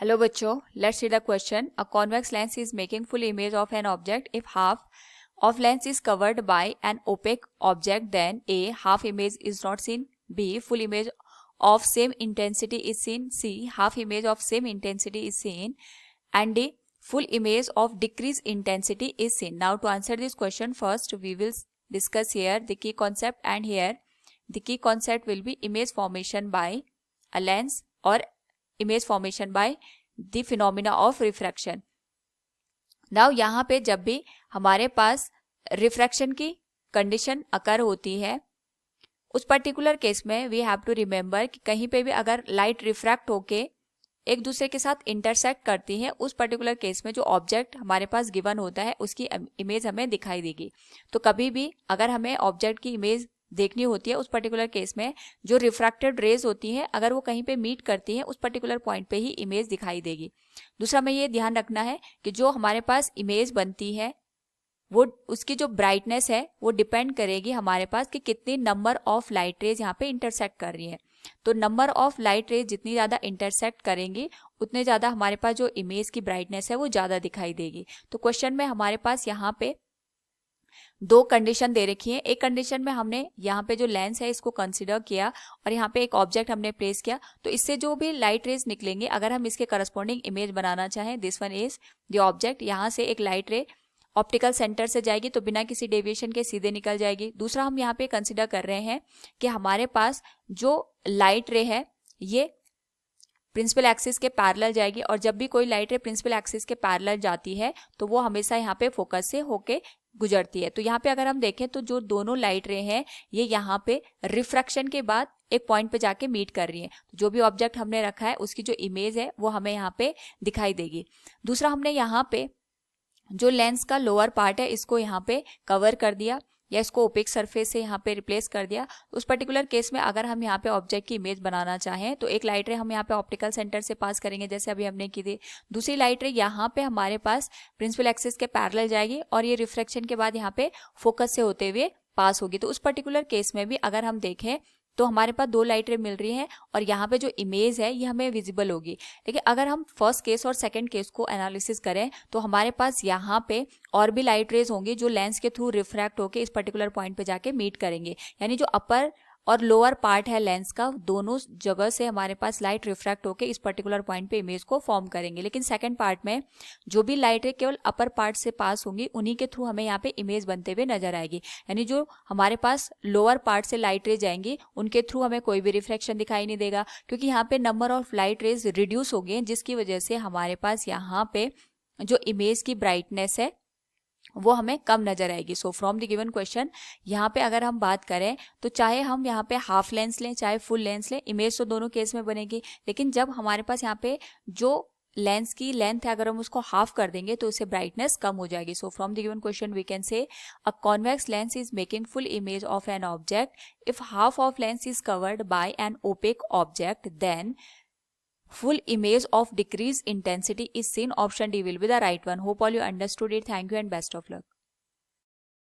Hello बच्चों, let's see the question. A convex lens is making full image of an object. If half of lens is covered by an opaque object, then A, half image is not seen. B, full image of same intensity is seen. C, half image of same intensity is seen. And D, full image of decreased intensity is seen. Now to answer this question, first we will discuss here the key concept, and here the key concept will be image formation by a lens or image formation by the phenomena of refraction. Now यहाँ पे जब भी हमारे पास refraction की condition अकर होती है, उस particular case में वी हैव टू रिमेंबर कि कहीं पे भी अगर लाइट रिफ्रैक्ट होके एक दूसरे के साथ इंटरसेक्ट करती है, उस पर्टिकुलर केस में जो ऑब्जेक्ट हमारे पास गिवन होता है उसकी इमेज हमें दिखाई देगी. तो कभी भी अगर हमें ऑब्जेक्ट की इमेज देखनी होती है, उस पर्टिकुलर केस में जो रिफ्रैक्टेड रेज होती है अगर वो कहीं पे मीट करती है, उस पर्टिकुलर पॉइंट पे ही इमेज दिखाई देगी. दूसरा में ये ध्यान रखना है कि जो हमारे पास इमेज बनती है वो उसकी जो ब्राइटनेस है वो डिपेंड करेगी हमारे पास कि कितनी नंबर ऑफ लाइट रेज यहाँ पे इंटरसेक्ट कर रही है. तो नंबर ऑफ लाइट रेज जितनी ज़्यादा इंटरसेक्ट करेंगी उतने ज़्यादा हमारे पास जो इमेज की ब्राइटनेस है वो ज़्यादा दिखाई देगी. तो क्वेश्चन में हमारे पास यहाँ पे दो कंडीशन दे रखी है. एक कंडीशन में हमने यहाँ पे जो लेंस है इसको कंसिडर किया और यहाँ पे एक ऑब्जेक्ट हमने प्लेस किया, तो इससे जो भी लाइट रेज निकलेंगे अगर हम इसके करस्पॉन्डिंग इमेज बनाना चाहें, this one is the object, यहाँ से एक लाइट रे ऑप्टिकल सेंटर से जाएगी तो बिना किसी डेविएशन के सीधे निकल जाएगी. दूसरा हम यहाँ पे कंसिडर कर रहे हैं कि हमारे पास जो लाइट रे है ये प्रिंसिपल एक्सिस के पैरेलल जाएगी, और जब भी कोई लाइट रे प्रिंसिपल एक्सिस के पैरेलल जाती है तो वो हमेशा यहाँ पे फोकस से होके गुजरती है. तो यहाँ पे अगर हम देखें तो जो दोनों लाइट रे हैं ये यहाँ पे रिफ्रैक्शन के बाद एक पॉइंट पे जाके मीट कर रही है. तो जो भी ऑब्जेक्ट हमने रखा है उसकी जो इमेज है वो हमें यहाँ पे दिखाई देगी. दूसरा हमने यहाँ पे जो लेंस का लोअर पार्ट है इसको यहाँ पे कवर कर दिया या इसको ओपेक सरफेस से यहाँ पे रिप्लेस कर दिया. उस पर्टिकुलर केस में अगर हम यहाँ पे ऑब्जेक्ट की इमेज बनाना चाहें तो एक लाइट रे हम यहाँ पे ऑप्टिकल सेंटर से पास करेंगे जैसे अभी हमने की थी. दूसरी लाइट रे यहाँ पे हमारे पास प्रिंसिपल एक्सिस के पैरेलल जाएगी और ये रिफ्लेक्शन के बाद यहाँ पे फोकस से होते हुए पास होगी. तो उस पर्टिकुलर केस में भी अगर हम देखें तो हमारे पास दो लाइट रे मिल रही है और यहाँ पे जो इमेज है ये हमें विजिबल होगी. लेकिन अगर हम फर्स्ट केस और सेकंड केस को एनालिसिस करें तो हमारे पास यहाँ पे और भी लाइट रेज होंगी जो लेंस के थ्रू रिफ्रैक्ट होके इस पर्टिकुलर पॉइंट पे जाके मीट करेंगे. यानी जो अपर और लोअर पार्ट है लेंस का, दोनों जगह से हमारे पास लाइट रिफ्रैक्ट होके इस पर्टिकुलर पॉइंट पे इमेज को फॉर्म करेंगे. लेकिन सेकंड पार्ट में जो भी लाइट है केवल अपर पार्ट से पास होंगी, उन्हीं के थ्रू हमें यहाँ पे इमेज बनते हुए नजर आएगी. यानी जो हमारे पास लोअर पार्ट से लाइट रेज जाएंगी उनके थ्रू हमें कोई भी रिफ्लेक्शन दिखाई नहीं देगा, क्योंकि यहाँ पे number of light rays reduce हो गए, जिसकी वजह से हमारे पास यहाँ पे जो इमेज की ब्राइटनेस है वो हमें कम नजर आएगी. सो फ्रॉम द गिवन क्वेश्चन यहाँ पे अगर हम बात करें तो चाहे हम यहाँ पे हाफ लेंस लें चाहे फुल लेंस लें, इमेज तो दोनों केस में बनेगी. लेकिन जब हमारे पास यहाँ पे जो लेंस की लेंथ है अगर हम उसको हाफ कर देंगे तो उससे ब्राइटनेस कम हो जाएगी. So from the given question we can say a convex lens is making full image of an object. If half of lens is covered by an opaque object then full image of decreased intensity is seen. Option D will be the right one. Hope all you understood it. Thank you and best of luck.